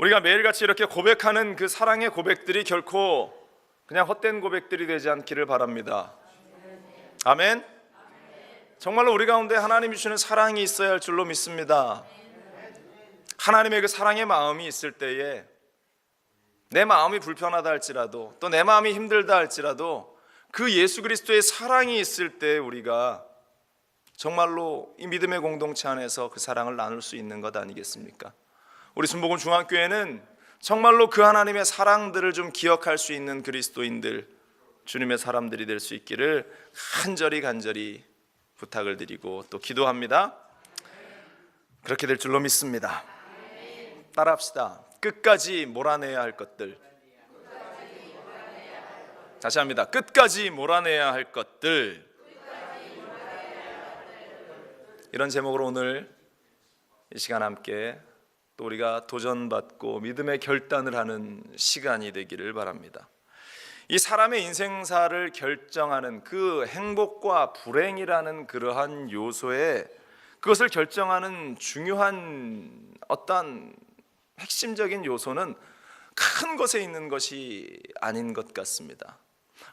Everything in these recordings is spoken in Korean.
우리가 매일같이 이렇게 고백하는 그 사랑의 고백들이 결코 그냥 헛된 고백들이 되지 않기를 바랍니다. 아멘. 정말로 우리 가운데 하나님이 주시는 사랑이 있어야 할 줄로 믿습니다. 하나님의 그 사랑의 마음이 있을 때에 내 마음이 불편하다 할지라도, 또 내 마음이 힘들다 할지라도 그 예수 그리스도의 사랑이 있을 때 우리가 정말로 이 믿음의 공동체 안에서 그 사랑을 나눌 수 있는 것 아니겠습니까? 우리 순복음 중앙교회는 정말로 그 하나님의 사랑들을 좀 기억할 수 있는 그리스도인들, 주님의 사람들이 될 수 있기를 간절히 부탁을 드리고 또 기도합니다. 그렇게 될 줄로 믿습니다. 따라합시다. 끝까지 몰아내야 할 것들. 다시 합니다. 끝까지 몰아내야 할 것들. 이런 제목으로 오늘 이 시간 함께 또 우리가 도전받고 믿음의 결단을 하는 시간이 되기를 바랍니다. 이 사람의 인생사를 결정하는 그 행복과 불행이라는 그러한 요소에 그것을 결정하는 중요한 어떤 핵심적인 요소는 큰 것에 있는 것이 아닌 것 같습니다.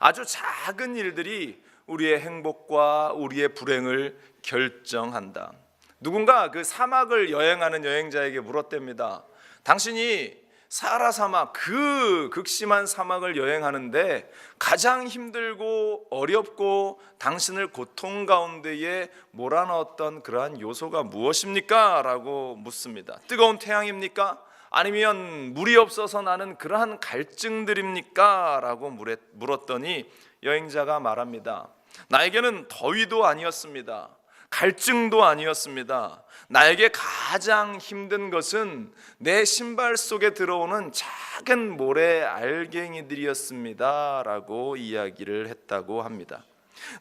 아주 작은 일들이 우리의 행복과 우리의 불행을 결정한다. 누군가 그 사막을 여행하는 여행자에게 물었답니다. 당신이 사하라 사막, 그 극심한 사막을 여행하는데 가장 힘들고 어렵고 당신을 고통 가운데에 몰아넣었던 그러한 요소가 무엇입니까? 라고 묻습니다. 뜨거운 태양입니까? 아니면 물이 없어서 나는 그러한 갈증들입니까? 라고 물었더니 여행자가 말합니다. 나에게는 더위도 아니었습니다. 갈증도 아니었습니다. 나에게 가장 힘든 것은 내 신발 속에 들어오는 작은 모래 알갱이들이었습니다. 라고 이야기를 했다고 합니다.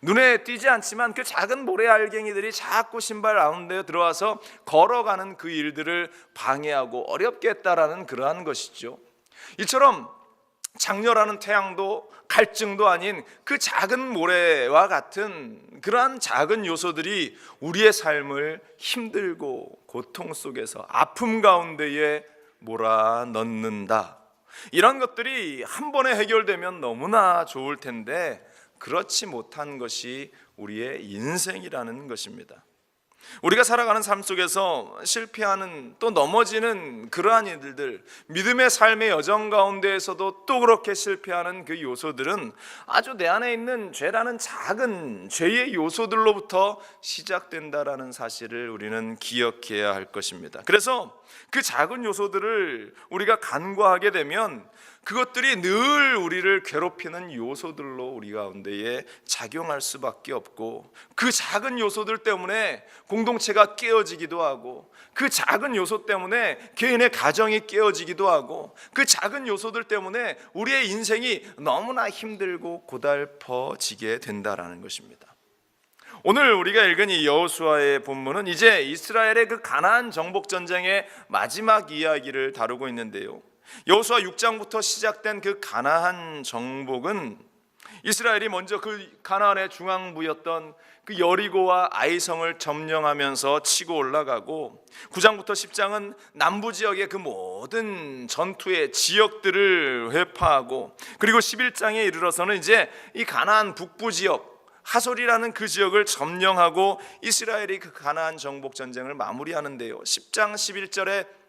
눈에 띄지 않지만 그 작은 모래 알갱이들이 자꾸 신발 가운데 들어와서 걸어가는 그 일들을 방해하고 어렵게 했다라는 그러한 것이죠. 이처럼 장렬하는 태양도 갈증도 아닌 그 작은 모래와 같은 그러한 작은 요소들이 우리의 삶을 힘들고 고통 속에서 아픔 가운데에 몰아넣는다. 이런 것들이 한 번에 해결되면 너무나 좋을 텐데 그렇지 못한 것이 우리의 인생이라는 것입니다. 우리가 살아가는 삶 속에서 실패하는 또 넘어지는 그러한 일들, 믿음의 삶의 여정 가운데에서도 또 그렇게 실패하는 그 요소들은 아주 내 안에 있는 죄라는 작은 죄의 요소들로부터 시작된다라는 사실을 우리는 기억해야 할 것입니다. 그래서 그 작은 요소들을 우리가 간과하게 되면 그것들이 늘 우리를 괴롭히는 요소들로 우리 가운데에 작용할 수밖에 없고, 그 작은 요소들 때문에 공동체가 깨어지기도 하고, 그 작은 요소 때문에 개인의 가정이 깨어지기도 하고, 그 작은 요소들 때문에 우리의 인생이 너무나 힘들고 고달퍼지게 된다라는 것입니다. 오늘 우리가 읽은 이 여호수아의 본문은 이제 이스라엘의 그 가나안 정복 전쟁의 마지막 이야기를 다루고 있는데요, 여호수아 6장부터 시작된 그 가나안 정복은 이스라엘이 먼저 그 가나안의 중앙부였던 그 여리고와 아이성을 점령하면서 치고 올라가고, 9장부터 10장은 남부 지역의 그 모든 전투의 지역들을 회파하고, 그리고 11장에 이르러서는 이제 이 가나안 북부 지역 하솔이라는 그 지역을 점령하고 이스라엘이 그 가나안 정복 전쟁을 마무리하는데요, 10장 11절에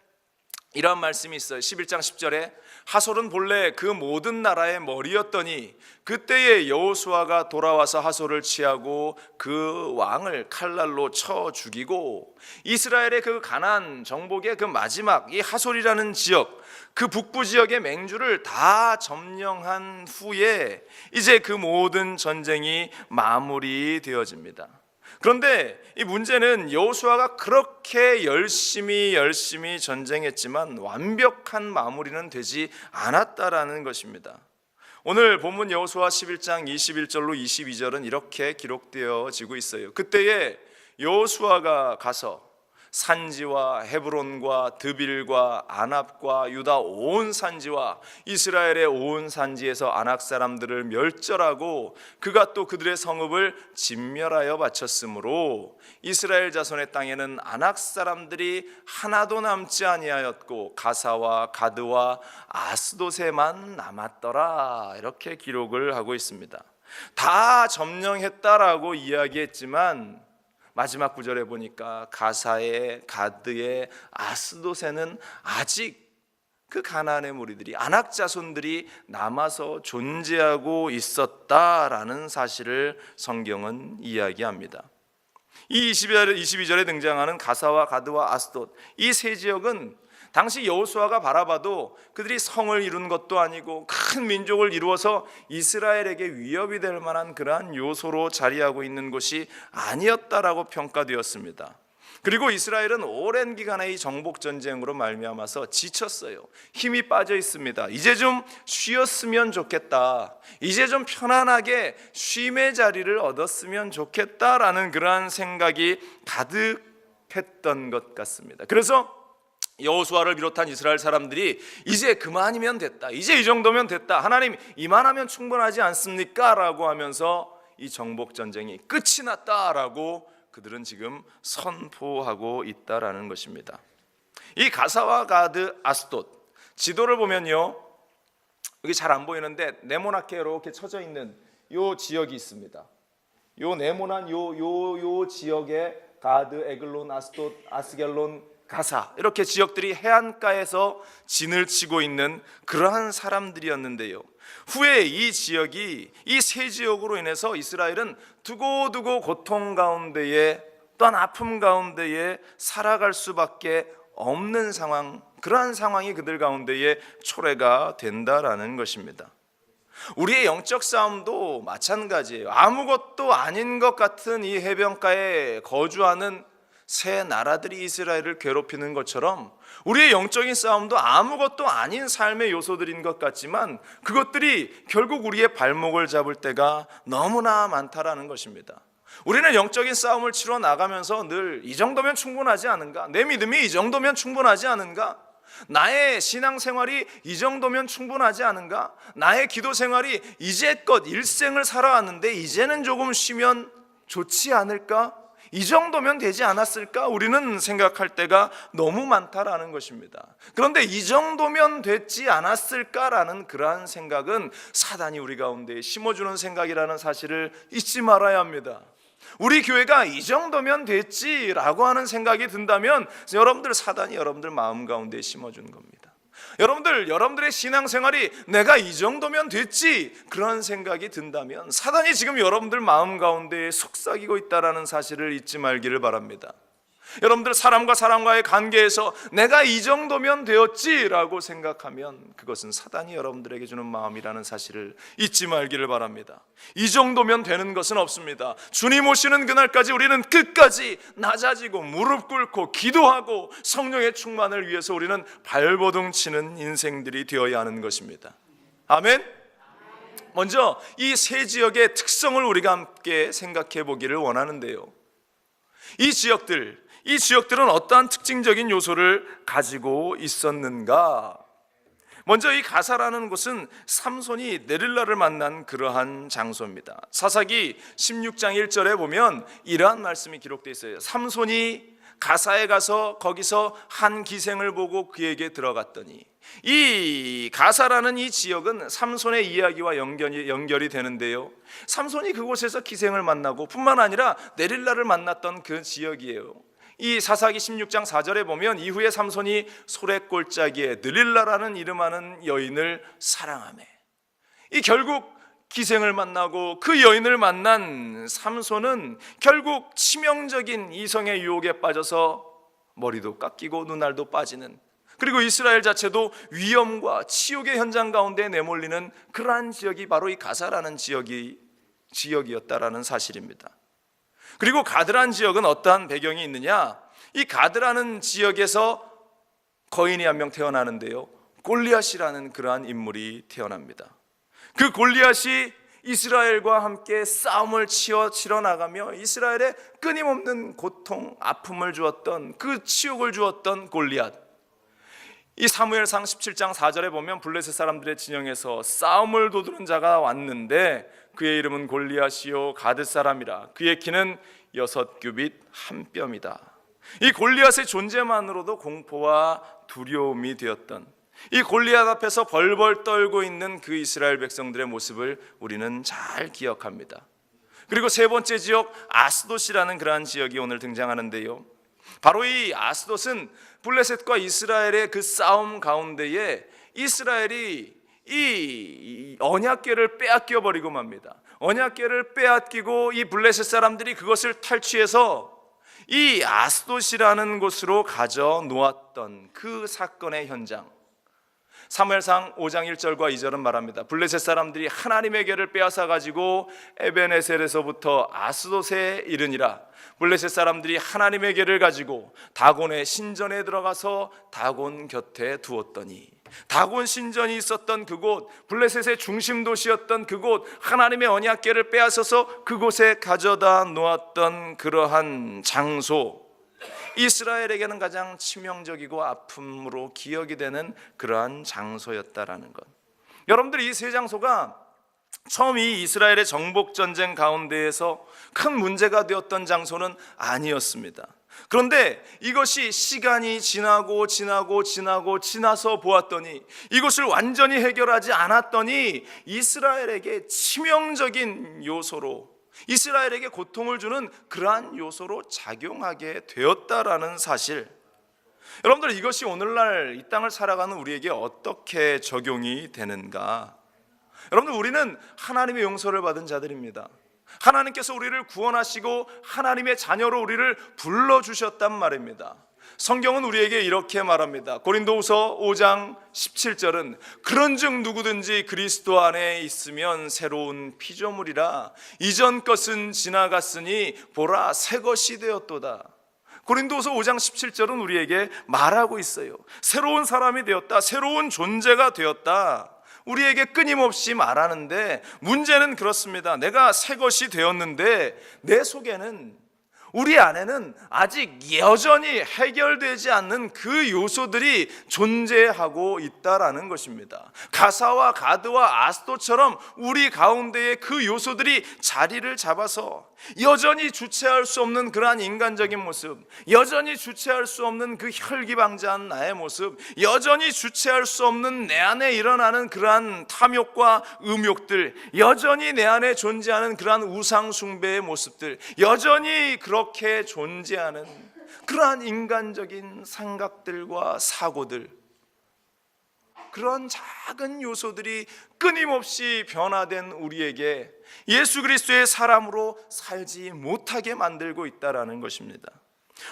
이런 말씀이 있어요. 11장 10절에 하솔은 본래 그 모든 나라의 머리였더니 그때에 여호수아가 돌아와서 하솔을 취하고 그 왕을 칼날로 쳐 죽이고, 이스라엘의 그 가나안 정복의 그 마지막 이 하솔이라는 지역, 그 북부 지역의 맹주를 다 점령한 후에 이제 그 모든 전쟁이 마무리되어집니다. 그런데 이 문제는 여호수아가 그렇게 열심히 전쟁했지만 완벽한 마무리는 되지 않았다라는 것입니다. 오늘 본문 여호수아 11장 21절로 22절은 이렇게 기록되어지고 있어요. 그때에 여호수아가 가서 산지와 헤브론과 드빌과 아납과 유다 온 산지와 이스라엘의 온 산지에서 아낙 사람들을 멸절하고 그가 또 그들의 성읍을 진멸하여 바쳤으므로 이스라엘 자손의 땅에는 아낙 사람들이 하나도 남지 아니하였고 가사와 가드와 아스돗에만 남았더라. 이렇게 기록을 하고 있습니다. 다 점령했다라고 이야기했지만 마지막 구절에 보니까 가사에 가드에 아스돗에는 아직 그 가나안의 무리들이 아낙 자손들이 남아서 존재하고 있었다라는 사실을 성경은 이야기합니다. 이 22절에 등장하는 가사와 가드와 아스돗, 이 세 지역은 당시 여호수아가 바라봐도 그들이 성을 이룬 것도 아니고 큰 민족을 이루어서 이스라엘에게 위협이 될 만한 그러한 요소로 자리하고 있는 곳이 아니었다라고 평가되었습니다. 그리고 이스라엘은 오랜 기간의 이 정복 전쟁으로 말미암아서 지쳤어요. 힘이 빠져 있습니다. 이제 좀 쉬었으면 좋겠다. 이제 좀 편안하게 쉼의 자리를 얻었으면 좋겠다라는 그러한 생각이 가득했던 것 같습니다. 그래서 여호수아를 비롯한 이스라엘 사람들이 이제 그만이면 됐다, 이제 이 정도면 됐다, 하나님 이만하면 충분하지 않습니까? 라고 하면서 이 정복 전쟁이 끝이 났다라고 그들은 지금 선포하고 있다라는 것입니다. 이 가사와 가드, 아스돗, 지도를 보면요, 여기 잘 안 보이는데 네모나게 이렇게 쳐져 있는 요 지역이 있습니다. 요 네모난 요 지역에 가드, 에글론, 아스돗, 아스겔론, 가사, 이렇게 지역들이 해안가에서 진을 치고 있는 그러한 사람들이었는데요, 후에 이 지역이 이 세 지역으로 인해서 이스라엘은 두고두고 고통 가운데에 또한 아픔 가운데에 살아갈 수밖에 없는 상황, 그러한 상황이 그들 가운데에 초래가 된다라는 것입니다. 우리의 영적 싸움도 마찬가지예요. 아무것도 아닌 것 같은 이 해변가에 거주하는 새 나라들이 이스라엘을 괴롭히는 것처럼 우리의 영적인 싸움도 아무것도 아닌 삶의 요소들인 것 같지만 그것들이 결국 우리의 발목을 잡을 때가 너무나 많다라는 것입니다. 우리는 영적인 싸움을 치러 나가면서 늘 이 정도면 충분하지 않은가? 내 믿음이 이 정도면 충분하지 않은가? 나의 신앙생활이 이 정도면 충분하지 않은가? 나의 기도 생활이 이제껏 일생을 살아왔는데 이제는 조금 쉬면 좋지 않을까? 이 정도면 되지 않았을까? 우리는 생각할 때가 너무 많다라는 것입니다. 그런데 이 정도면 됐지 않았을까라는 그러한 생각은 사단이 우리 가운데 심어주는 생각이라는 사실을 잊지 말아야 합니다. 우리 교회가 이 정도면 됐지라고 하는 생각이 든다면 여러분들, 사단이 여러분들 마음 가운데 심어준 겁니다. 여러분들의 신앙생활이 내가 이 정도면 됐지, 그런 생각이 든다면 사단이 지금 여러분들 마음 가운데 속삭이고 있다는 사실을 잊지 말기를 바랍니다. 여러분들 사람과 사람과의 관계에서 내가 이 정도면 되었지라고 생각하면 그것은 사단이 여러분들에게 주는 마음이라는 사실을 잊지 말기를 바랍니다. 이 정도면 되는 것은 없습니다. 주님 오시는 그날까지 우리는 끝까지 낮아지고 무릎 꿇고 기도하고 성령의 충만을 위해서 우리는 발버둥 치는 인생들이 되어야 하는 것입니다. 아멘. 먼저 이 세 지역의 특성을 우리가 함께 생각해 보기를 원하는데요, 이 지역들은 어떠한 특징적인 요소를 가지고 있었는가? 먼저 이 가사라는 곳은 삼손이 데릴라를 만난 그러한 장소입니다. 사사기 16장 1절에 보면 이러한 말씀이 기록되어 있어요. 삼손이 가사에 가서 거기서 한 기생을 보고 그에게 들어갔더니, 이 가사라는 이 지역은 삼손의 이야기와 연결이 되는데요, 삼손이 그곳에서 기생을 만나고 뿐만 아니라 데릴라를 만났던 그 지역이에요. 이 사사기 16장 4절에 보면 이후에 삼손이 소래골짜기에 데릴라라는 이름하는 여인을 사랑하매, 이 결국 기생을 만나고 그 여인을 만난 삼손은 결국 치명적인 이성의 유혹에 빠져서 머리도 깎이고 눈알도 빠지는, 그리고 이스라엘 자체도 위험과 치욕의 현장 가운데 내몰리는 그러한 지역이 바로 이 가사라는 지역이었다라는 사실입니다. 그리고 가드라는 지역은 어떠한 배경이 있느냐? 이 가드라는 지역에서 거인이 한 명 태어나는데요, 골리앗이라는 그러한 인물이 태어납니다. 그 골리앗이 이스라엘과 함께 싸움을 치러 나가며 이스라엘에 끊임없는 고통, 아픔을 주었던, 그 치욕을 주었던 골리앗. 이 사무엘상 17장 4절에 보면 블레셋 사람들의 진영에서 싸움을 도두는 자가 왔는데 그의 이름은 골리앗이요 가드 사람이라. 그의 키는 6규빗 1뼘이다. 이 골리앗의 존재만으로도 공포와 두려움이 되었던, 이 골리앗 앞에서 벌벌 떨고 있는 그 이스라엘 백성들의 모습을 우리는 잘 기억합니다. 그리고 세 번째 지역 아스돗이라는 그러한 지역이 오늘 등장하는데요, 바로 이 아스돗은 블레셋과 이스라엘의 그 싸움 가운데에 이스라엘이 이 언약궤를 빼앗겨 버리고 맙니다. 언약궤를 빼앗기고 이 블레셋 사람들이 그것을 탈취해서 이 아스돗이라는 곳으로 가져 놓았던 그 사건의 현장, 사무엘상 5장 1절과 2절은 말합니다. 블레셋 사람들이 하나님의 궤를 빼앗아 가지고 에벤에셀에서부터 아스돗에 이르니라. 블레셋 사람들이 하나님의 궤를 가지고 다곤의 신전에 들어가서 다곤 곁에 두었더니, 다곤 신전이 있었던 그곳, 블레셋의 중심 도시였던 그곳, 하나님의 언약궤를 빼앗아서 그곳에 가져다 놓았던 그러한 장소, 이스라엘에게는 가장 치명적이고 아픔으로 기억이 되는 그러한 장소였다라는 것. 여러분들, 이 세 장소가 처음 이 이스라엘의 정복 전쟁 가운데에서 큰 문제가 되었던 장소는 아니었습니다. 그런데 이것이 시간이 지나서 보았더니, 이것을 완전히 해결하지 않았더니 이스라엘에게 치명적인 요소로, 이스라엘에게 고통을 주는 그러한 요소로 작용하게 되었다라는 사실, 여러분들, 이것이 오늘날 이 땅을 살아가는 우리에게 어떻게 적용이 되는가? 여러분들, 우리는 하나님의 용서를 받은 자들입니다. 하나님께서 우리를 구원하시고 하나님의 자녀로 우리를 불러주셨단 말입니다. 성경은 우리에게 이렇게 말합니다. 고린도후서 5장 17절은 그런즉 누구든지 그리스도 안에 있으면 새로운 피조물이라. 이전 것은 지나갔으니 보라 새 것이 되었도다. 고린도후서 5장 17절은 우리에게 말하고 있어요. 새로운 사람이 되었다, 새로운 존재가 되었다, 우리에게 끊임없이 말하는데, 문제는 그렇습니다. 내가 새 것이 되었는데 내 속에는, 우리 안에는 아직 여전히 해결되지 않는 그 요소들이 존재하고 있다라는 것입니다. 가사와 가드와 아스돗처럼 우리 가운데에 그 요소들이 자리를 잡아서 여전히 주체할 수 없는 그러한 인간적인 모습, 여전히 주체할 수 없는 그 혈기방자한 나의 모습, 여전히 주체할 수 없는 내 안에 일어나는 그러한 탐욕과 음욕들, 여전히 내 안에 존재하는 그러한 우상숭배의 모습들, 여전히 그렇게 존재하는 그러한 인간적인 생각들과 사고들, 그런 작은 요소들이 끊임없이 변화된 우리에게 예수 그리스도의 사람으로 살지 못하게 만들고 있다라는 것입니다.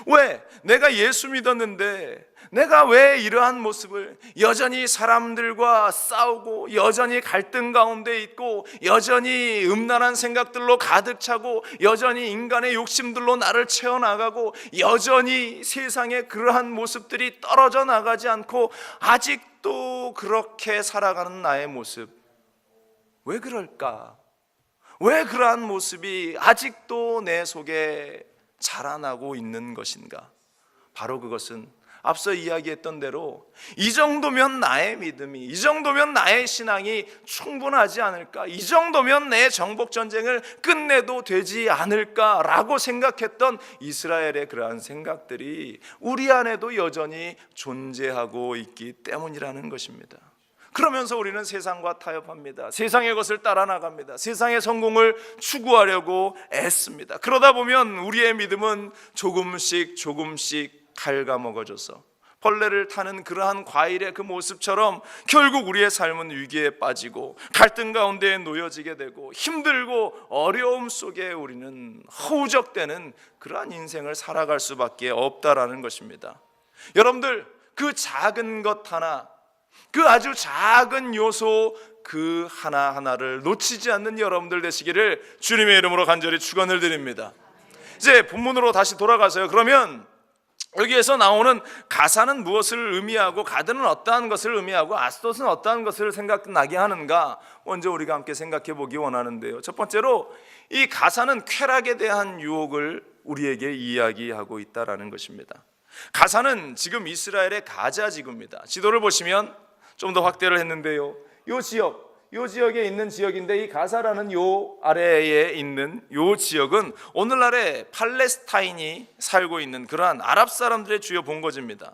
왜? 내가 예수 믿었는데 내가 왜 이러한 모습을, 여전히 사람들과 싸우고 여전히 갈등 가운데 있고 여전히 음란한 생각들로 가득 차고 여전히 인간의 욕심들로 나를 채워나가고 여전히 세상의 그러한 모습들이 떨어져 나가지 않고 아직도 그렇게 살아가는 나의 모습, 왜 그럴까? 왜 그러한 모습이 아직도 내 속에 자라나고 있는 것인가? 바로 그것은 앞서 이야기했던 대로 이 정도면 나의 믿음이, 이 정도면 나의 신앙이 충분하지 않을까, 이 정도면 내 정복 전쟁을 끝내도 되지 않을까라고 생각했던 이스라엘의 그러한 생각들이 우리 안에도 여전히 존재하고 있기 때문이라는 것입니다. 그러면서 우리는 세상과 타협합니다. 세상의 것을 따라 나갑니다. 세상의 성공을 추구하려고 애씁니다. 그러다 보면 우리의 믿음은 조금씩 갉아먹어져서 벌레를 타는 그러한 과일의 그 모습처럼 결국 우리의 삶은 위기에 빠지고 갈등 가운데 놓여지게 되고 힘들고 어려움 속에 우리는 허우적대는 그러한 인생을 살아갈 수밖에 없다라는 것입니다. 여러분들, 그 작은 것 하나, 그 아주 작은 요소 그 하나하나를 놓치지 않는 여러분들 되시기를 주님의 이름으로 간절히 축원을 드립니다. 이제 본문으로 다시 돌아가서요, 그러면 여기에서 나오는 가사는 무엇을 의미하고 가드는 어떠한 것을 의미하고 아스돗은 어떠한 것을 생각나게 하는가, 먼저 우리가 함께 생각해 보기 원하는데요. 첫 번째로 이 가사는 쾌락에 대한 유혹을 우리에게 이야기하고 있다는 것입니다. 가사는 지금 이스라엘의 가자 지구입니다. 지도를 보시면 좀 더 확대를 했는데요, 요 지역에 있는 지역인데, 이 가사라는 요 아래에 있는 요 지역은 오늘날의 팔레스타인이 살고 있는 그러한 아랍 사람들의 주요 본거지입니다.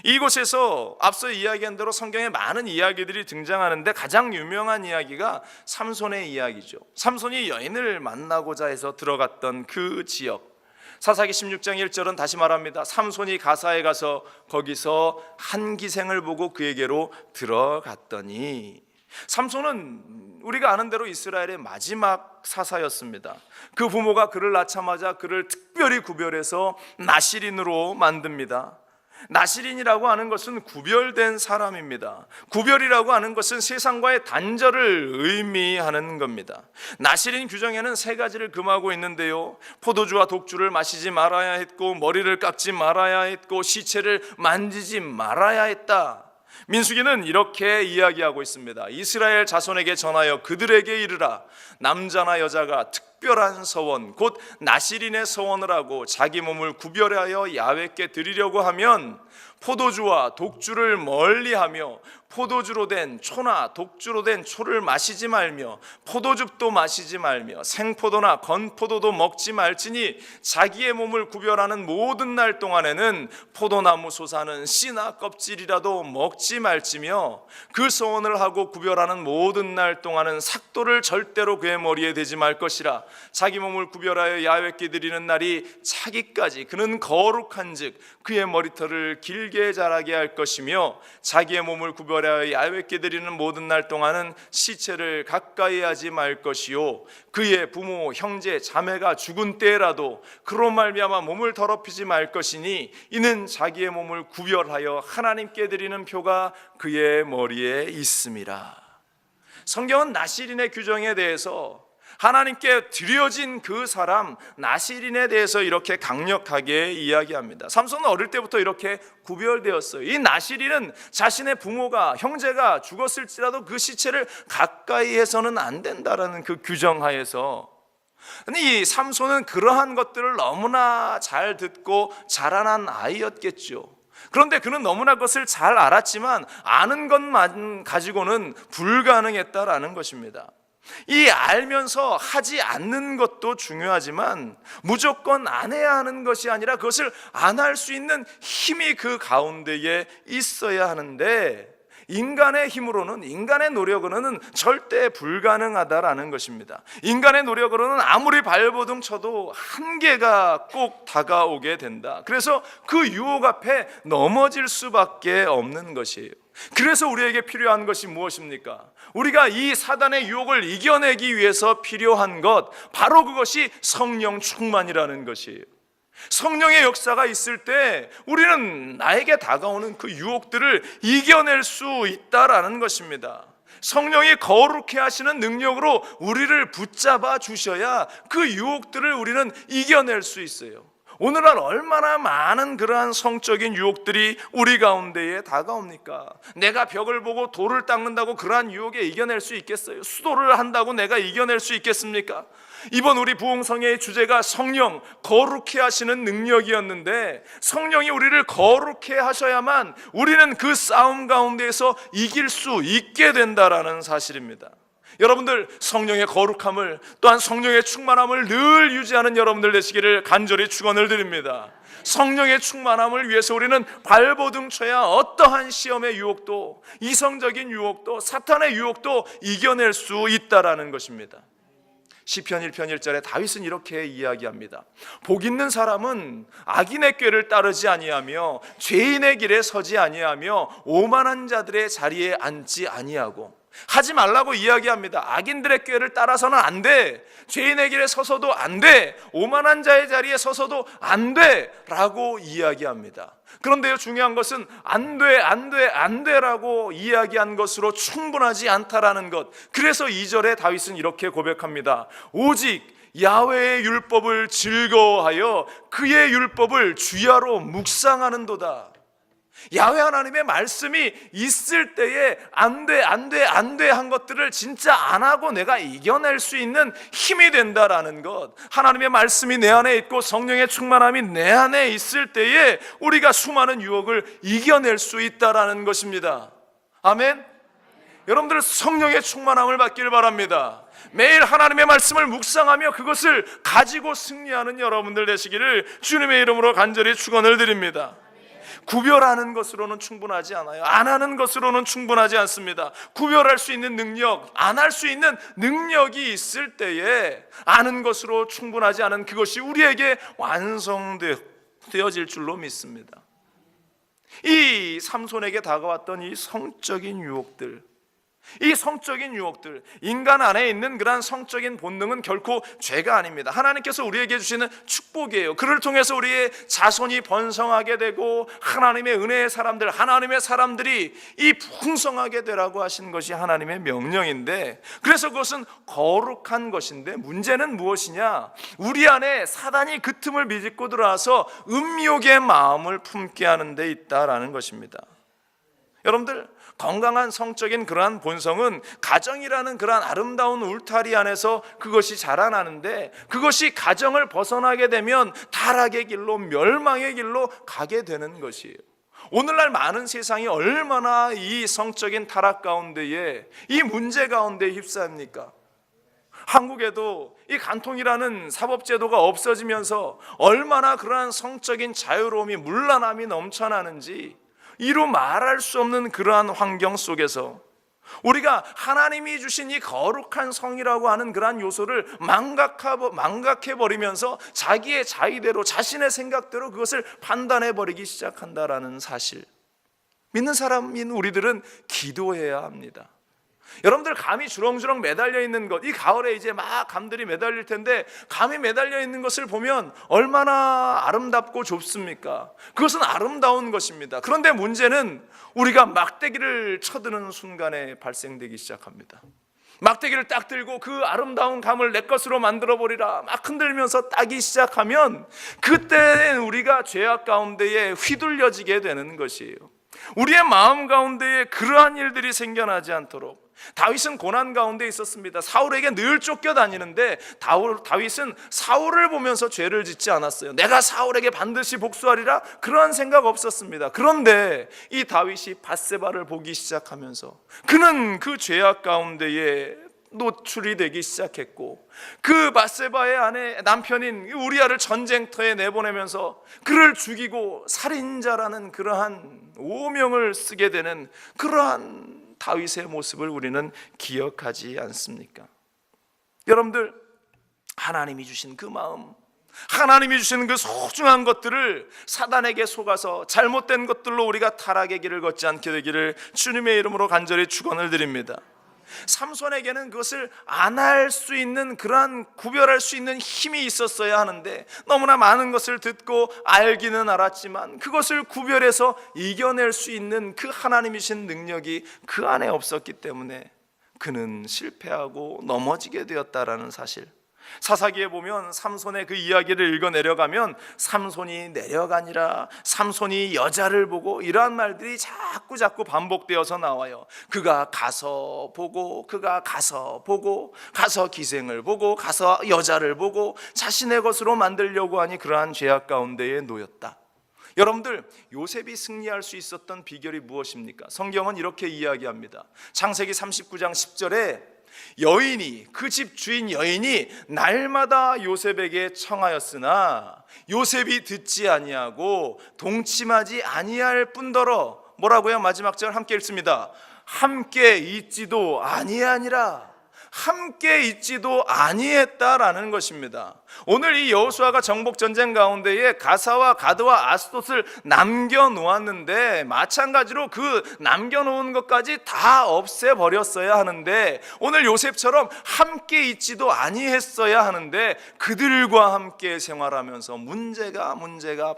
이곳에서 앞서 이야기한 대로 성경에 많은 이야기들이 등장하는데 가장 유명한 이야기가 삼손의 이야기죠. 삼손이 여인을 만나고자 해서 들어갔던 그 지역, 사사기 16장 1절은 다시 말합니다. 삼손이 가사에 가서 거기서 한 기생을 보고 그에게로 들어갔더니, 삼손은 우리가 아는 대로 이스라엘의 마지막 사사였습니다. 그 부모가 그를 낳자마자 그를 특별히 구별해서 나실인으로 만듭니다. 나실인이라고 하는 것은 구별된 사람입니다. 구별이라고 하는 것은 세상과의 단절을 의미하는 겁니다. 나실인 규정에는 세 가지를 금하고 있는데요, 포도주와 독주를 마시지 말아야 했고, 머리를 깎지 말아야 했고, 시체를 만지지 말아야 했다. 민수기는 이렇게 이야기하고 있습니다. 이스라엘 자손에게 전하여 그들에게 이르라. 남자나 여자가 특별한 서원, 곧 나실인의 서원을 하고 자기 몸을 구별하여 야훼께 드리려고 하면 포도주와 독주를 멀리하며 포도주로 된 초나 독주로 된 초를 마시지 말며 포도즙도 마시지 말며 생포도나 건포도도 먹지 말지니 자기의 몸을 구별하는 모든 날 동안에는 포도나무 솟아는 씨나 껍질이라도 먹지 말지며 그 서원을 하고 구별하는 모든 날 동안은 삭도를 절대로 그의 머리에 대지 말 것이라. 자기 몸을 구별하여 야훼께 드리는 날이 차기까지 그는 거룩한즉 그의 머리털을 길게 자라게 할 것이며 자기의 몸을 구별하여 야훼께 드리는 모든 날 동안은 시체를 가까이 하지 말 것이요 그의 부모 형제 자매가 죽은 때라도 그로 말미암아 몸을 더럽히지 말 것이니 이는 자기의 몸을 구별하여 하나님께 드리는 표가 그의 머리에 있음이라. 성경은 나실인의 규정에 대해서, 하나님께 드려진 그 사람 나실인에 대해서 이렇게 강력하게 이야기합니다. 삼손은 어릴 때부터 이렇게 구별되었어요. 이 나실인은 자신의 부모가, 형제가 죽었을지라도 그 시체를 가까이 해서는 안 된다라는 그 규정하에서, 이 삼손은 그러한 것들을 너무나 잘 듣고 자라난 아이였겠죠. 그런데 그는 너무나 그것을 잘 알았지만 아는 것만 가지고는 불가능했다라는 것입니다. 이 알면서 하지 않는 것도 중요하지만 무조건 안 해야 하는 것이 아니라 그것을 안 할 수 있는 힘이 그 가운데에 있어야 하는데, 인간의 힘으로는, 인간의 노력으로는 절대 불가능하다라는 것입니다. 인간의 노력으로는 아무리 발버둥 쳐도 한계가 꼭 다가오게 된다. 그래서 그 유혹 앞에 넘어질 수밖에 없는 것이에요. 그래서 우리에게 필요한 것이 무엇입니까? 우리가 이 사단의 유혹을 이겨내기 위해서 필요한 것, 바로 그것이 성령 충만이라는 것이에요. 성령의 역사가 있을 때 우리는 나에게 다가오는 그 유혹들을 이겨낼 수 있다라는 것입니다. 성령이 거룩해 하시는 능력으로 우리를 붙잡아 주셔야 그 유혹들을 우리는 이겨낼 수 있어요. 오늘날 얼마나 많은 그러한 성적인 유혹들이 우리 가운데에 다가옵니까? 내가 벽을 보고 돌을 닦는다고 그러한 유혹에 이겨낼 수 있겠어요? 수도를 한다고 내가 이겨낼 수 있겠습니까? 이번 우리 부흥성회의 주제가 성령, 거룩해 하시는 능력이었는데, 성령이 우리를 거룩해 하셔야만 우리는 그 싸움 가운데에서 이길 수 있게 된다라는 사실입니다. 여러분들, 성령의 거룩함을, 또한 성령의 충만함을 늘 유지하는 여러분들 되시기를 간절히 축원을 드립니다. 성령의 충만함을 위해서 우리는 발버둥 쳐야 어떠한 시험의 유혹도, 이성적인 유혹도, 사탄의 유혹도 이겨낼 수 있다라는 것입니다. 시편 1편 1절에 다윗은 이렇게 이야기합니다. 복 있는 사람은 악인의 꾀를 따르지 아니하며 죄인의 길에 서지 아니하며 오만한 자들의 자리에 앉지 아니하고, 하지 말라고 이야기합니다. 악인들의 꾀를 따라서는 안 돼. 죄인의 길에 서서도 안 돼. 오만한 자의 자리에 서서도 안 돼 라고 이야기합니다. 그런데요, 중요한 것은 안 돼, 안 돼, 안 돼라고 이야기한 것으로 충분하지 않다라는 것. 그래서 2절에 다윗은 이렇게 고백합니다. 오직 야훼의 율법을 즐거워하여 그의 율법을 주야로 묵상하는도다. 야훼 하나님의 말씀이 있을 때에 안 돼 한 것들을 진짜 안 하고 내가 이겨낼 수 있는 힘이 된다라는 것, 하나님의 말씀이 내 안에 있고 성령의 충만함이 내 안에 있을 때에 우리가 수많은 유혹을 이겨낼 수 있다라는 것입니다. 아멘. 여러분들 성령의 충만함을 받기를 바랍니다. 매일 하나님의 말씀을 묵상하며 그것을 가지고 승리하는 여러분들 되시기를 주님의 이름으로 간절히 축원을 드립니다. 구별하는 것으로는 충분하지 않아요. 안 하는 것으로는 충분하지 않습니다. 구별할 수 있는 능력, 안 할 수 있는 능력이 있을 때에 아는 것으로 충분하지 않은 그것이 우리에게 완성되어질 줄로 믿습니다. 이 삼손에게 다가왔던 이 성적인 유혹들, 인간 안에 있는 그러한 성적인 본능은 결코 죄가 아닙니다. 하나님께서 우리에게 주시는 축복이에요. 그를 통해서 우리의 자손이 번성하게 되고 하나님의 은혜의 사람들, 하나님의 사람들이 이 풍성하게 되라고 하신 것이 하나님의 명령인데, 그래서 그것은 거룩한 것인데 문제는 무엇이냐? 우리 안에 사단이 그 틈을 비집고 들어와서 음욕의 마음을 품게 하는 데 있다라는 것입니다. 여러분들, 건강한 성적인 그러한 본성은 가정이라는 그러한 아름다운 울타리 안에서 그것이 자라나는데, 그것이 가정을 벗어나게 되면 타락의 길로, 멸망의 길로 가게 되는 것이에요. 오늘날 많은 세상이 얼마나 이 성적인 타락 가운데에, 이 문제 가운데 휩싸입니까? 한국에도 이 간통이라는 사법제도가 없어지면서 얼마나 그러한 성적인 자유로움이, 문란함이 넘쳐나는지 이루 말할 수 없는 그러한 환경 속에서 우리가 하나님이 주신 이 거룩한 성이라고 하는 그러한 요소를 망각해버리면서 자기의 자의대로, 자신의 생각대로 그것을 판단해버리기 시작한다라는 사실, 믿는 사람인 우리들은 기도해야 합니다. 여러분들, 감이 주렁주렁 매달려 있는 것, 이 가을에 이제 막 감들이 매달릴 텐데, 감이 매달려 있는 것을 보면 얼마나 아름답고 좁습니까? 그것은 아름다운 것입니다. 그런데 문제는 우리가 막대기를 쳐드는 순간에 발생되기 시작합니다. 막대기를 딱 들고 그 아름다운 감을 내 것으로 만들어버리라 막 흔들면서 따기 시작하면, 그때는 우리가 죄악 가운데에 휘둘려지게 되는 것이에요. 우리의 마음 가운데에 그러한 일들이 생겨나지 않도록, 다윗은 고난 가운데 있었습니다. 사울에게 늘 쫓겨다니는데 다윗은 사울을 보면서 죄를 짓지 않았어요. 내가 사울에게 반드시 복수하리라, 그러한 생각 없었습니다. 그런데 이 다윗이 밧세바를 보기 시작하면서 그는 그 죄악 가운데에 노출이 되기 시작했고, 그 밧세바의 아내, 남편인 우리아를 전쟁터에 내보내면서 그를 죽이고 살인자라는 그러한 오명을 쓰게 되는 그러한 다윗의 모습을 우리는 기억하지 않습니까? 여러분들, 하나님이 주신 그 마음, 하나님이 주신 그 소중한 것들을 사단에게 속아서 잘못된 것들로 우리가 타락의 길을 걷지 않게 되기를 주님의 이름으로 간절히 축원을 드립니다. 삼손에게는 그것을 안 할 수 있는, 그러한 구별할 수 있는 힘이 있었어야 하는데, 너무나 많은 것을 듣고 알기는 알았지만 그것을 구별해서 이겨낼 수 있는 그 하나님이신 능력이 그 안에 없었기 때문에 그는 실패하고 넘어지게 되었다라는 사실, 사사기에 보면 삼손의 그 이야기를 읽어 내려가면 삼손이 내려가니라, 삼손이 여자를 보고, 이러한 말들이 자꾸 반복되어서 나와요. 그가 가서 보고, 그가 가서 보고, 가서 기생을 보고, 가서 여자를 보고 자신의 것으로 만들려고 하니 그러한 죄악 가운데에 놓였다. 여러분들, 요셉이 승리할 수 있었던 비결이 무엇입니까? 성경은 이렇게 이야기합니다. 창세기 39장 10절에 여인이, 그 집 주인 여인이 날마다 요셉에게 청하였으나 요셉이 듣지 아니하고 동침하지 아니할 뿐더러, 뭐라고요? 마지막 절 함께 읽습니다. 함께 있지도 아니하니라. 함께 있지도 아니했다라는 것입니다. 오늘 이 여호수아가 정복 전쟁 가운데에 가사와 가드와 아스돗을 남겨놓았는데, 마찬가지로 그 남겨놓은 것까지 다 없애버렸어야 하는데, 오늘 요셉처럼 함께 있지도 아니했어야 하는데 그들과 함께 생활하면서 문제가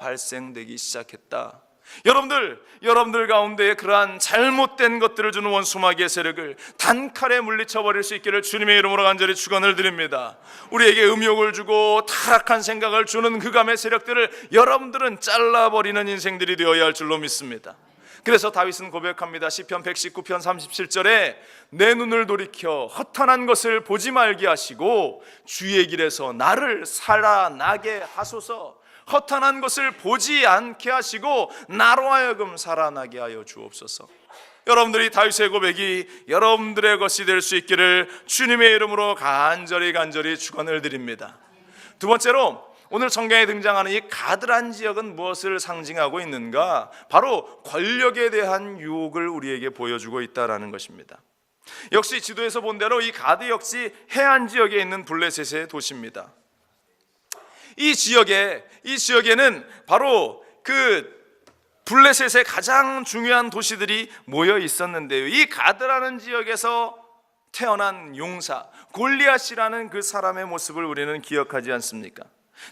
발생되기 시작했다. 여러분들 가운데에 그러한 잘못된 것들을 주는 원수 마귀의 세력을 단칼에 물리쳐 버릴 수 있기를 주님의 이름으로 간절히 축원을 드립니다. 우리에게 음욕을 주고 타락한 생각을 주는 흑암의 세력들을 여러분들은 잘라버리는 인생들이 되어야 할 줄로 믿습니다. 그래서 다윗은 고백합니다. 시편 119편 37절에 내 눈을 돌이켜 허탄한 것을 보지 말게 하시고 주의 길에서 나를 살아나게 하소서. 허탄한 것을 보지 않게 하시고 나로 하여금 살아나게 하여 주옵소서. 여러분들이 다윗의 고백이 여러분들의 것이 될 수 있기를 주님의 이름으로 간절히 축원을 드립니다. 두 번째로 오늘 성경에 등장하는 이 가드란 지역은 무엇을 상징하고 있는가? 바로 권력에 대한 유혹을 우리에게 보여주고 있다는 것입니다. 역시 지도에서 본 대로 이 가드 역시 해안 지역에 있는 블레셋의 도시입니다. 이 지역에는 바로 그 블레셋의 가장 중요한 도시들이 모여 있었는데요. 이 가드라는 지역에서 태어난 용사 골리앗이라는 그 사람의 모습을 우리는 기억하지 않습니까?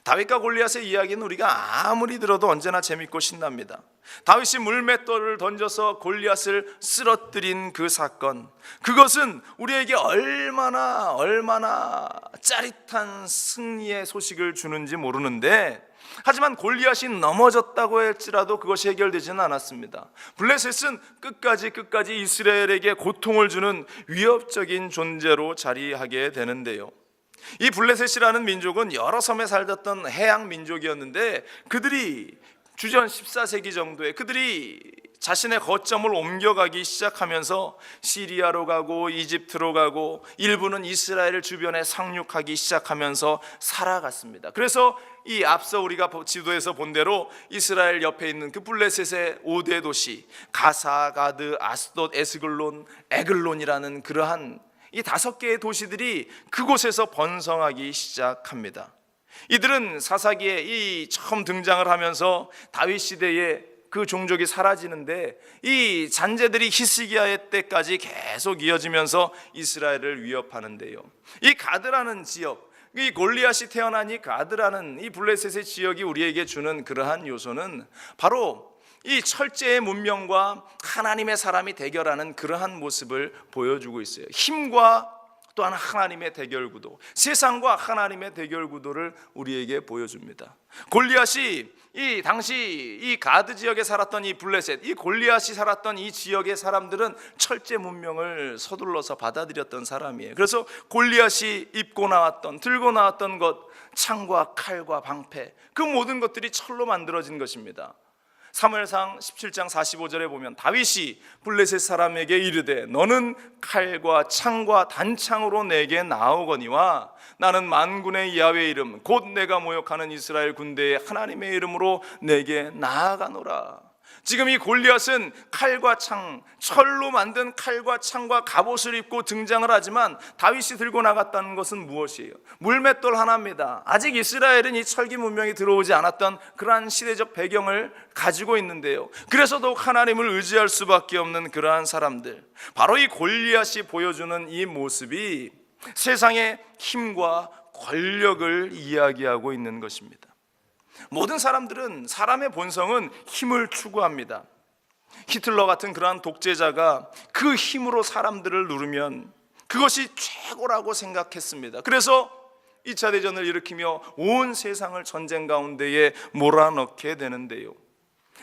다윗과 골리앗의 이야기는 우리가 아무리 들어도 언제나 재밌고 신납니다. 다윗이 물맷돌을 던져서 골리앗을 쓰러뜨린 그 사건, 그것은 우리에게 얼마나 짜릿한 승리의 소식을 주는지 모르는데, 하지만 골리앗이 넘어졌다고 할지라도 그것이 해결되지는 않았습니다. 블레셋은 끝까지 이스라엘에게 고통을 주는 위협적인 존재로 자리하게 되는데요. 이 블레셋이라는 민족은 여러 섬에 살던 해양 민족이었는데, 그들이 주전 14세기 정도에 그들이 자신의 거점을 옮겨가기 시작하면서 시리아로 가고 이집트로 가고 일부는 이스라엘 주변에 상륙하기 시작하면서 살아갔습니다. 그래서 이 앞서 우리가 지도에서 본 대로 이스라엘 옆에 있는 그 블레셋의 5대 도시 가사, 가드, 아스돗, 에스글론, 에글론이라는 그러한 이 5개의 도시들이 그곳에서 번성하기 시작합니다. 이들은 사사기에 이 처음 등장을 하면서 다윗 시대에 그 종족이 사라지는데, 이 잔재들이 히스기야의 때까지 계속 이어지면서 이스라엘을 위협하는데요. 이 가드라는 지역, 이 골리앗이 태어난 이 가드라는 이 블레셋의 지역이 우리에게 주는 그러한 요소는 바로 이 철제의 문명과 하나님의 사람이 대결하는 그러한 모습을 보여주고 있어요. 힘과 또한 하나님의 대결 구도, 세상과 하나님의 대결 구도를 우리에게 보여줍니다. 골리앗이 이 당시 이 가드 지역에 살았던 이 블레셋, 이 골리앗이 살았던 이 지역의 사람들은 철제 문명을 서둘러서 받아들였던 사람이에요. 그래서 골리앗이 입고 나왔던, 들고 나왔던 것, 창과 칼과 방패, 그 모든 것들이 철로 만들어진 것입니다. 사무엘상 17장 45절에 보면 다윗이 블레셋 사람에게 이르되 너는 칼과 창과 단창으로 내게 나오거니와 나는 만군의 야훼의 이름 곧 내가 모욕하는 이스라엘 군대의 하나님의 이름으로 내게 나아가노라. 지금 이 골리앗은 칼과 창, 철로 만든 칼과 창과 갑옷을 입고 등장을 하지만 다윗이 들고 나갔다는 것은 무엇이에요? 물맷돌 하나입니다. 아직 이스라엘은 이 철기 문명이 들어오지 않았던 그러한 시대적 배경을 가지고 있는데요. 그래서 더욱 하나님을 의지할 수밖에 없는 그러한 사람들, 바로 이 골리앗이 보여주는 이 모습이 세상의 힘과 권력을 이야기하고 있는 것입니다. 모든 사람들은, 사람의 본성은 힘을 추구합니다. 히틀러 같은 그러한 독재자가 그 힘으로 사람들을 누르면 그것이 최고라고 생각했습니다. 그래서 2차 대전을 일으키며 온 세상을 전쟁 가운데에 몰아넣게 되는데요.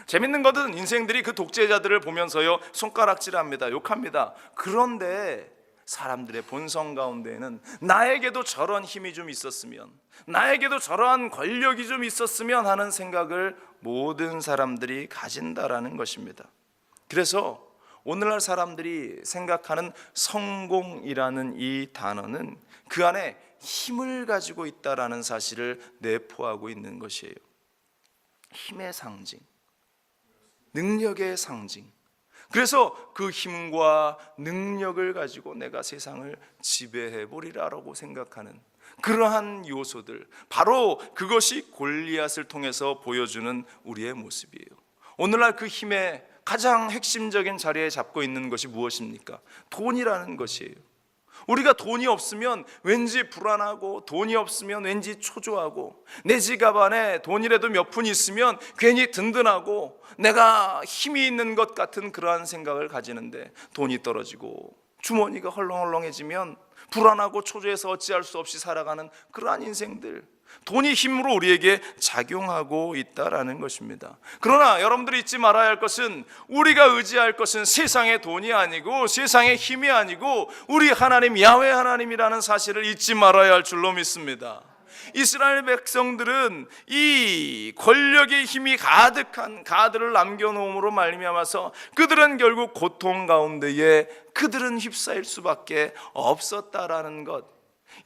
재밌는 것은 인생들이 그 독재자들을 보면서요 손가락질합니다, 욕합니다. 그런데 사람들의 본성 가운데에는 나에게도 저런 힘이 좀 있었으면, 나에게도 저러한 권력이 좀 있었으면 하는 생각을 모든 사람들이 가진다라는 것입니다. 그래서 오늘날 사람들이 생각하는 성공이라는 이 단어는 그 안에 힘을 가지고 있다라는 사실을 내포하고 있는 것이에요. 힘의 상징, 능력의 상징. 그래서 그 힘과 능력을 가지고 내가 세상을 지배해 보리라라고 생각하는 그러한 요소들, 바로 그것이 골리앗을 통해서 보여주는 우리의 모습이에요. 오늘날 그 힘의 가장 핵심적인 자리에 잡고 있는 것이 무엇입니까? 돈이라는 것이에요. 우리가 돈이 없으면 왠지 불안하고, 돈이 없으면 왠지 초조하고, 내 지갑 안에 돈이라도 몇 푼 있으면 괜히 든든하고 내가 힘이 있는 것 같은 그러한 생각을 가지는데, 돈이 떨어지고 주머니가 헐렁헐렁해지면 불안하고 초조해서 어찌할 수 없이 살아가는 그러한 인생들, 돈이 힘으로 우리에게 작용하고 있다라는 것입니다. 그러나 여러분들이 잊지 말아야 할 것은, 우리가 의지할 것은 세상의 돈이 아니고 세상의 힘이 아니고 우리 하나님 야훼 하나님이라는 사실을 잊지 말아야 할 줄로 믿습니다. 이스라엘 백성들은 이 권력의 힘이 가득한 가드를 남겨놓음으로 말미암아서 그들은 결국 고통 가운데에 그들은 휩싸일 수밖에 없었다라는 것,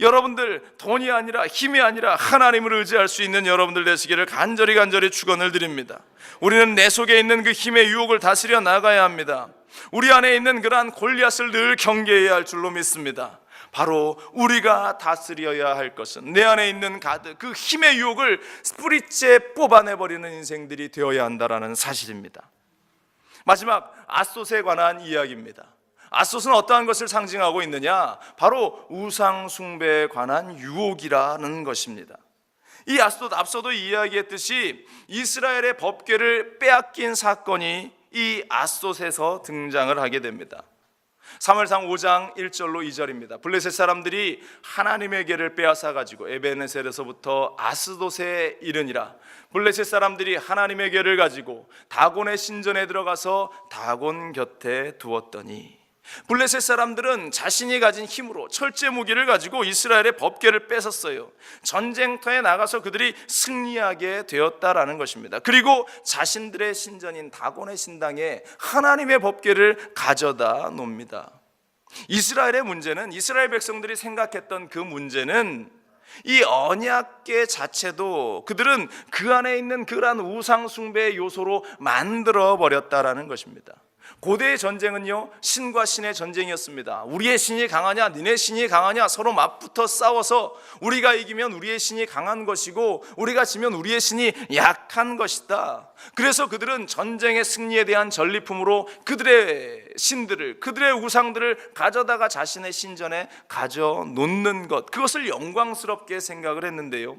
여러분들 돈이 아니라 힘이 아니라 하나님을 의지할 수 있는 여러분들 되시기를 간절히 축원을 드립니다. 우리는 내 속에 있는 그 힘의 유혹을 다스려 나가야 합니다. 우리 안에 있는 그러한 골리앗을 늘 경계해야 할 줄로 믿습니다. 바로 우리가 다스려야 할 것은 내 안에 있는 가드, 그 힘의 유혹을 뿌리째 뽑아내버리는 인생들이 되어야 한다는 사실입니다. 마지막 앗솥에 관한 이야기입니다. 앗솥은 어떠한 것을 상징하고 있느냐? 바로 우상 숭배에 관한 유혹이라는 것입니다. 이 앗솥, 앞서도 이야기했듯이 이스라엘의 법궤를 빼앗긴 사건이 이 앗솥에서 등장을 하게 됩니다. 사무엘상 5장 1절로 2절입니다. 블레셋 사람들이 하나님의 궤를 빼앗아 가지고 에베네셀에서부터 아스돗에 이르니라. 블레셋 사람들이 하나님의 궤를 가지고 다곤의 신전에 들어가서 다곤 곁에 두었더니, 블레셋 사람들은 자신이 가진 힘으로 철제 무기를 가지고 이스라엘의 법궤를 뺏었어요. 전쟁터에 나가서 그들이 승리하게 되었다라는 것입니다. 그리고 자신들의 신전인 다곤의 신당에 하나님의 법궤를 가져다 놓습니다. 이스라엘의 문제는, 이스라엘 백성들이 생각했던 그 문제는 이 언약궤 자체도 그들은 그 안에 있는 그러한 우상 숭배의 요소로 만들어 버렸다라는 것입니다. 고대의 전쟁은요, 신과 신의 전쟁이었습니다. 우리의 신이 강하냐, 니네 신이 강하냐, 서로 맞붙어 싸워서 우리가 이기면 우리의 신이 강한 것이고 우리가 지면 우리의 신이 약한 것이다. 그래서 그들은 전쟁의 승리에 대한 전리품으로 그들의 신들을, 그들의 우상들을 가져다가 자신의 신전에 가져 놓는 것, 그것을 영광스럽게 생각을 했는데요,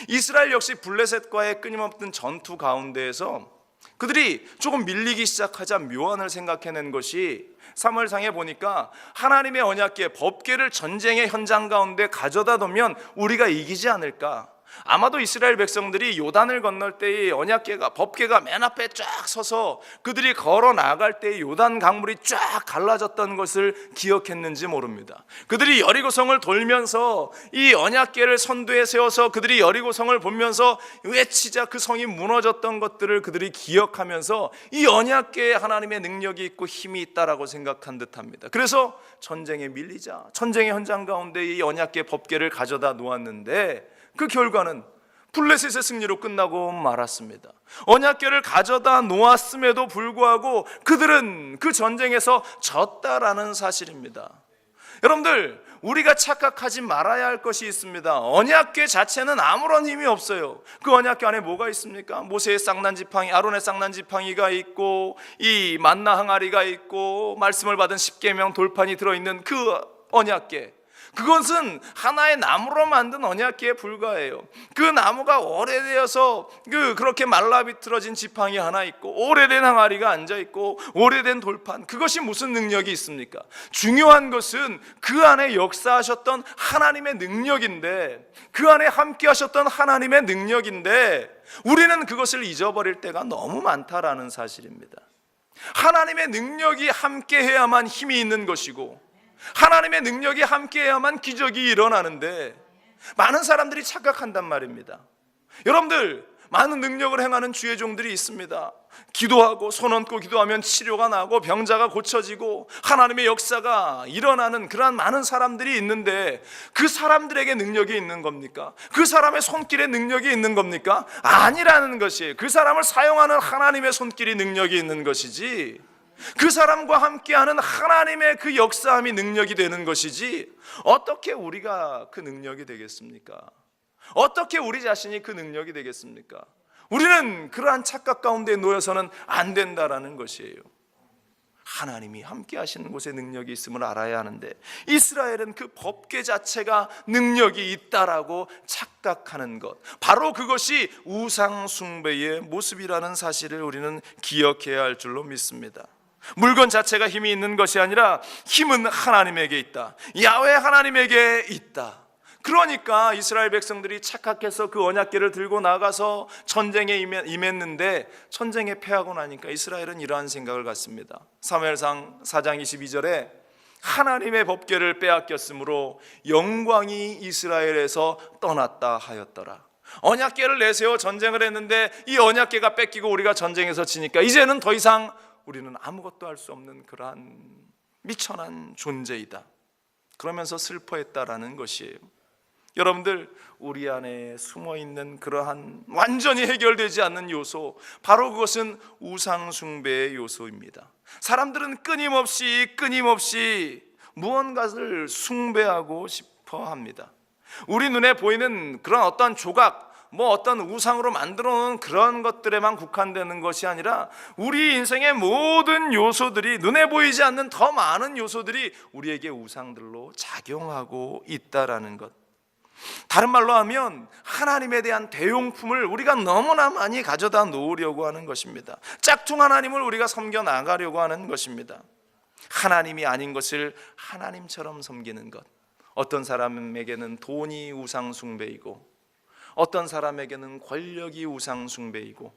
이스라엘 역시 블레셋과의 끊임없는 전투 가운데에서 그들이 조금 밀리기 시작하자 묘안을 생각해낸 것이, 사무엘상에 보니까 하나님의 언약궤 법궤를 전쟁의 현장 가운데 가져다 놓으면 우리가 이기지 않을까. 아마도 이스라엘 백성들이 요단을 건널 때의 언약궤가, 법궤가 맨 앞에 쫙 서서 그들이 걸어 나갈 때 요단 강물이 쫙 갈라졌던 것을 기억했는지 모릅니다. 그들이 여리고성을 돌면서 이 언약궤를 선두에 세워서 그들이 여리고성을 보면서 외치자 그 성이 무너졌던 것들을 그들이 기억하면서 이 언약궤에 하나님의 능력이 있고 힘이 있다라고 생각한 듯합니다. 그래서 전쟁에 밀리자 전쟁의 현장 가운데 이 언약궤 법궤를 가져다 놓았는데, 그 결과는 블레셋의 승리로 끝나고 말았습니다. 언약궤를 가져다 놓았음에도 불구하고 그들은 그 전쟁에서 졌다라는 사실입니다. 여러분들, 우리가 착각하지 말아야 할 것이 있습니다. 언약궤 자체는 아무런 힘이 없어요. 그 언약궤 안에 뭐가 있습니까? 모세의 쌍난지팡이, 아론의 쌍난지팡이가 있고 이 만나 항아리가 있고 말씀을 받은 십계명 돌판이 들어있는 그 언약궤, 그것은 하나의 나무로 만든 언약궤에 불과해요. 그 나무가 오래되어서 그렇게 말라비틀어진 지팡이 하나 있고 오래된 항아리가 앉아있고 오래된 돌판, 그것이 무슨 능력이 있습니까? 중요한 것은 그 안에 역사하셨던 하나님의 능력인데, 그 안에 함께 하셨던 하나님의 능력인데 우리는 그것을 잊어버릴 때가 너무 많다라는 사실입니다. 하나님의 능력이 함께 해야만 힘이 있는 것이고 하나님의 능력이 함께해야만 기적이 일어나는데 많은 사람들이 착각한단 말입니다. 여러분들, 많은 능력을 행하는 주의 종들이 있습니다. 기도하고 손 얹고 기도하면 치료가 나고 병자가 고쳐지고 하나님의 역사가 일어나는 그러한 많은 사람들이 있는데, 그 사람들에게 능력이 있는 겁니까? 그 사람의 손길에 능력이 있는 겁니까? 아니라는 것이에요. 그 사람을 사용하는 하나님의 손길이 능력이 있는 것이지, 그 사람과 함께하는 하나님의 그 역사함이 능력이 되는 것이지, 어떻게 우리가 그 능력이 되겠습니까? 어떻게 우리 자신이 그 능력이 되겠습니까? 우리는 그러한 착각 가운데 놓여서는 안 된다라는 것이에요. 하나님이 함께 하시는 곳에 능력이 있음을 알아야 하는데, 이스라엘은 그 법궤 자체가 능력이 있다라고 착각하는 것, 바로 그것이 우상 숭배의 모습이라는 사실을 우리는 기억해야 할 줄로 믿습니다. 물건 자체가 힘이 있는 것이 아니라 힘은 하나님에게 있다, 야훼 하나님에게 있다. 그러니까 이스라엘 백성들이 착각해서 그 언약궤를 들고 나가서 전쟁에 임했는데, 전쟁에 패하고 나니까 이스라엘은 이러한 생각을 갖습니다. 사무엘상 4장 22절에 하나님의 법궤를 빼앗겼으므로 영광이 이스라엘에서 떠났다 하였더라. 언약궤를 내세워 전쟁을 했는데 이 언약궤가 뺏기고 우리가 전쟁에서 지니까 이제는 더 이상 우리는 아무것도 할 수 없는 그러한 미천한 존재이다, 그러면서 슬퍼했다라는 것이에요. 여러분들, 우리 안에 숨어있는 그러한 완전히 해결되지 않는 요소, 바로 그것은 우상숭배의 요소입니다. 사람들은 끊임없이 무언가를 숭배하고 싶어 합니다. 우리 눈에 보이는 그런 어떤 조각, 어떤 우상으로 만들어 놓은 그런 것들에만 국한되는 것이 아니라 우리 인생의 모든 요소들이, 눈에 보이지 않는 더 많은 요소들이 우리에게 우상들로 작용하고 있다라는 것. 다른 말로 하면 하나님에 대한 대용품을 우리가 너무나 많이 가져다 놓으려고 하는 것입니다. 짝퉁 하나님을 우리가 섬겨 나가려고 하는 것입니다. 하나님이 아닌 것을 하나님처럼 섬기는 것. 어떤 사람에게는 돈이 우상 숭배이고, 어떤 사람에게는 권력이 우상 숭배이고,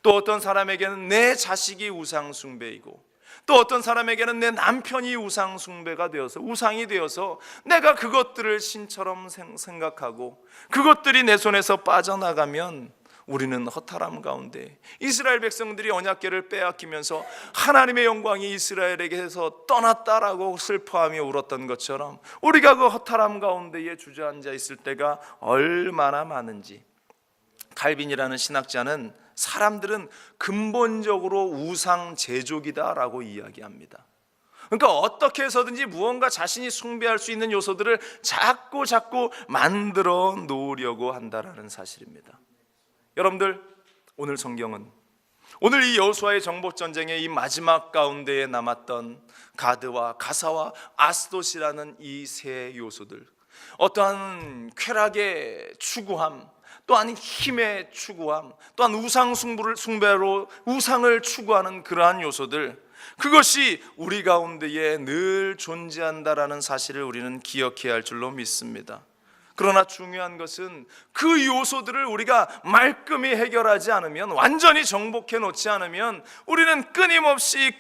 또 어떤 사람에게는 내 자식이 우상 숭배이고, 또 어떤 사람에게는 내 남편이 우상 숭배가 되어서, 우상이 되어서 내가 그것들을 신처럼 생각하고 그것들이 내 손에서 빠져나가면 우리는 허탈함 가운데, 이스라엘 백성들이 언약궤를 빼앗기면서 하나님의 영광이 이스라엘에게서 떠났다라고 슬퍼하며 울었던 것처럼 우리가 그 허탈함 가운데에 주저앉아 있을 때가 얼마나 많은지. 칼빈이라는 신학자는 사람들은 근본적으로 우상 제조기다라고 이야기합니다. 그러니까 어떻게 해서든지 무언가 자신이 숭배할 수 있는 요소들을 자꾸 만들어 놓으려고 한다라는 사실입니다. 여러분들, 오늘 성경은, 오늘 이 여호수아의 정복 전쟁의 이 마지막 가운데에 남았던 가드와 가사와 아스돗이라는 이 세 요소들, 어떠한 쾌락의 추구함, 또한 힘의 추구함, 또한 우상 숭배로 우상을 추구하는 그러한 요소들, 그것이 우리 가운데에 늘 존재한다라는 사실을 우리는 기억해야 할 줄로 믿습니다. 그러나 중요한 것은 그 요소들을 우리가 말끔히 해결하지 않으면, 완전히 정복해 놓지 않으면 우리는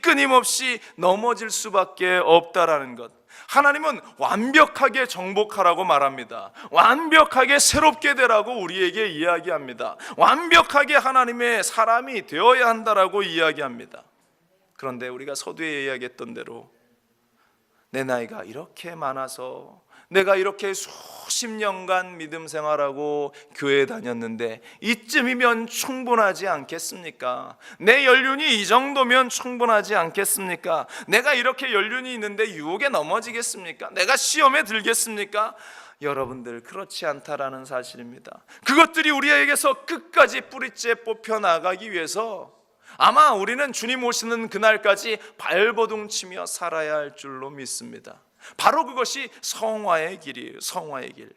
끊임없이 넘어질 수밖에 없다라는 것. 하나님은 완벽하게 정복하라고 말합니다. 완벽하게 새롭게 되라고 우리에게 이야기합니다. 완벽하게 하나님의 사람이 되어야 한다라고 이야기합니다. 그런데 우리가 서두에 이야기했던 대로 내 나이가 이렇게 많아서, 내가 이렇게 수십 년간 믿음 생활하고 교회에 다녔는데 이쯤이면 충분하지 않겠습니까? 내 연륜이 이 정도면 충분하지 않겠습니까? 내가 이렇게 연륜이 있는데 유혹에 넘어지겠습니까? 내가 시험에 들겠습니까? 여러분들, 그렇지 않다라는 사실입니다. 그것들이 우리에게서 끝까지 뿌리째 뽑혀 나가기 위해서 아마 우리는 주님 오시는 그날까지 발버둥치며 살아야 할 줄로 믿습니다. 바로 그것이 성화의 길이에요. 성화의 길.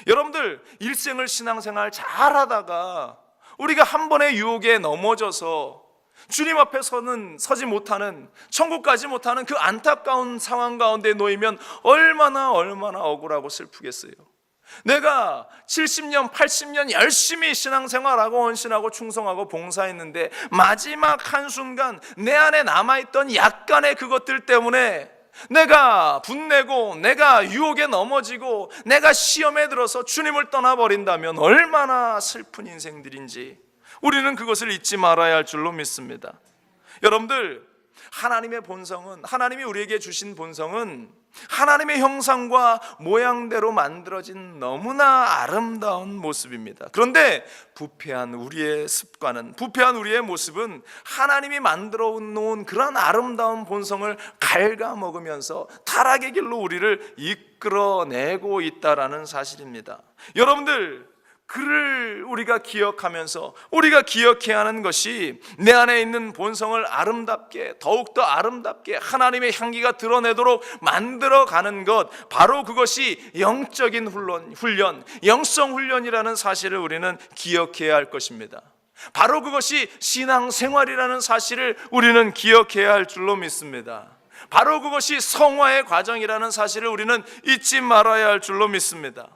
여러분들, 일생을 신앙생활 잘하다가 우리가 한 번의 유혹에 넘어져서 주님 앞에 서지 못하는, 천국 가지 못하는 그 안타까운 상황 가운데 놓이면 얼마나 억울하고 슬프겠어요. 내가 70년 80년 열심히 신앙생활하고 헌신하고 충성하고 봉사했는데 마지막 한순간 내 안에 남아있던 약간의 그것들 때문에 내가 분내고, 내가 유혹에 넘어지고, 내가 시험에 들어서 주님을 떠나버린다면 얼마나 슬픈 인생들인지 우리는 그것을 잊지 말아야 할 줄로 믿습니다. 여러분들, 하나님의 본성은, 하나님이 우리에게 주신 본성은 하나님의 형상과 모양대로 만들어진 너무나 아름다운 모습입니다. 그런데 부패한 우리의 습관은, 부패한 우리의 모습은 하나님이 만들어 놓은 그런 아름다운 본성을 갉아먹으면서 타락의 길로 우리를 이끌어내고 있다라는 사실입니다. 여러분들, 그를 우리가 기억하면서 우리가 기억해야 하는 것이 내 안에 있는 본성을 아름답게, 더욱더 아름답게 하나님의 향기가 드러내도록 만들어가는 것, 바로 그것이 영적인 훈련, 영성 훈련이라는 사실을 우리는 기억해야 할 것입니다. 바로 그것이 신앙생활이라는 사실을 우리는 기억해야 할 줄로 믿습니다. 바로 그것이 성화의 과정이라는 사실을 우리는 잊지 말아야 할 줄로 믿습니다.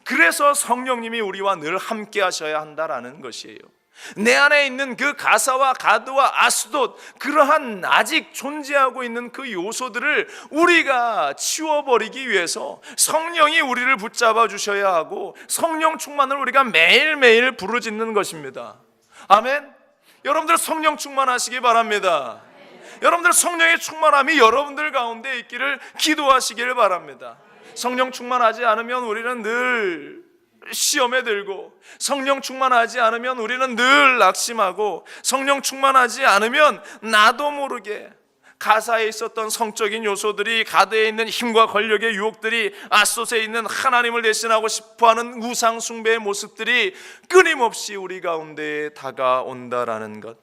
그래서 성령님이 우리와 늘 함께 하셔야 한다라는 것이에요. 내 안에 있는 그 가사와 가드와 아스돗, 그러한 아직 존재하고 있는 그 요소들을 우리가 치워버리기 위해서 성령이 우리를 붙잡아 주셔야 하고, 성령 충만을 우리가 매일매일 부르짖는 것입니다. 아멘. 여러분들 성령 충만하시기 바랍니다. 여러분들 성령의 충만함이 여러분들 가운데 있기를 기도하시기를 바랍니다. 성령 충만하지 않으면 우리는 늘 시험에 들고, 성령 충만하지 않으면 우리는 늘 낙심하고, 성령 충만하지 않으면 나도 모르게 가사에 있었던 성적인 요소들이, 가드에 있는 힘과 권력의 유혹들이, 아스돗에 있는 하나님을 대신하고 싶어하는 우상 숭배의 모습들이 끊임없이 우리 가운데에 다가온다라는 것.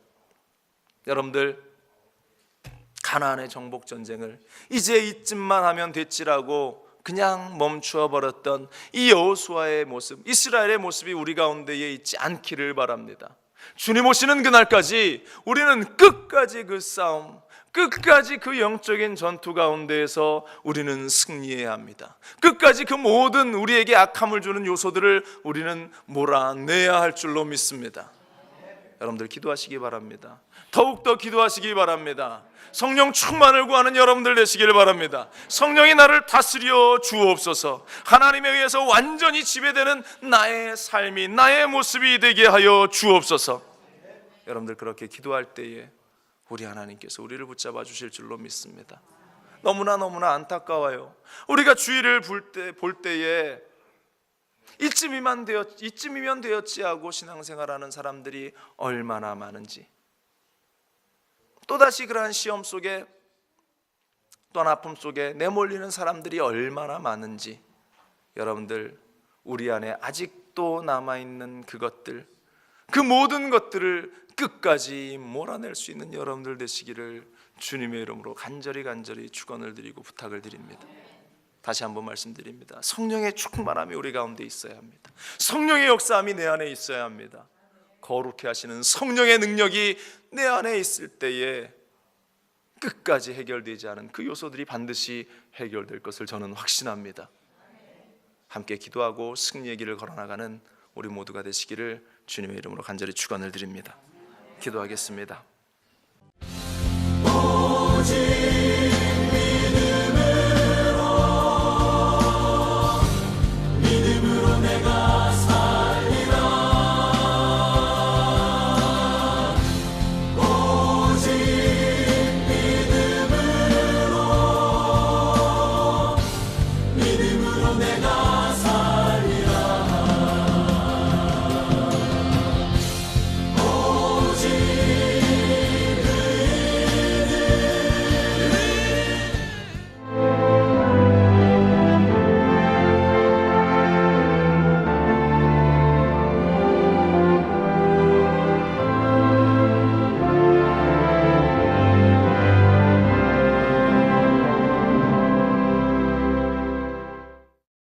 여러분들, 가나안의 정복 전쟁을 이제 이쯤만 하면 됐지라고 그냥 멈추어 버렸던 이 여호수아의 모습, 이스라엘의 모습이 우리 가운데에 있지 않기를 바랍니다. 주님 오시는 그날까지 우리는 끝까지 그 싸움, 끝까지 그 영적인 전투 가운데에서 우리는 승리해야 합니다. 끝까지 그 모든 우리에게 악함을 주는 요소들을 우리는 몰아내야 할 줄로 믿습니다. 여러분들 기도하시기 바랍니다. 더욱더 기도하시기 바랍니다. 성령 충만을 구하는 여러분들 되시기를 바랍니다. 성령이 나를 다스려 주옵소서. 하나님에 의해서 완전히 지배되는 나의 삶이, 나의 모습이 되게 하여 주옵소서. 여러분들 그렇게 기도할 때에 우리 하나님께서 우리를 붙잡아 주실 줄로 믿습니다. 너무나 안타까워요. 우리가 주의를 볼 때에 이쯤이면 되었지 하고 신앙생활하는 사람들이 얼마나 많은지, 또다시 그러한 시험 속에, 또한 아픔 속에 내몰리는 사람들이 얼마나 많은지, 여러분들 우리 안에 아직도 남아있는 그것들, 그 모든 것들을 끝까지 몰아낼 수 있는 여러분들 되시기를 주님의 이름으로 간절히 축원을 드리고 부탁을 드립니다. 다시 한번 말씀드립니다. 성령의 충만함이 우리 가운데 있어야 합니다. 성령의 역사함이 내 안에 있어야 합니다. 거룩해 하시는 성령의 능력이 내 안에 있을 때에 끝까지 해결되지 않은 그 요소들이 반드시 해결될 것을 저는 확신합니다. 함께 기도하고 승리의 길을 걸어나가는 우리 모두가 되시기를 주님의 이름으로 간절히 축원을 드립니다. 기도하겠습니다.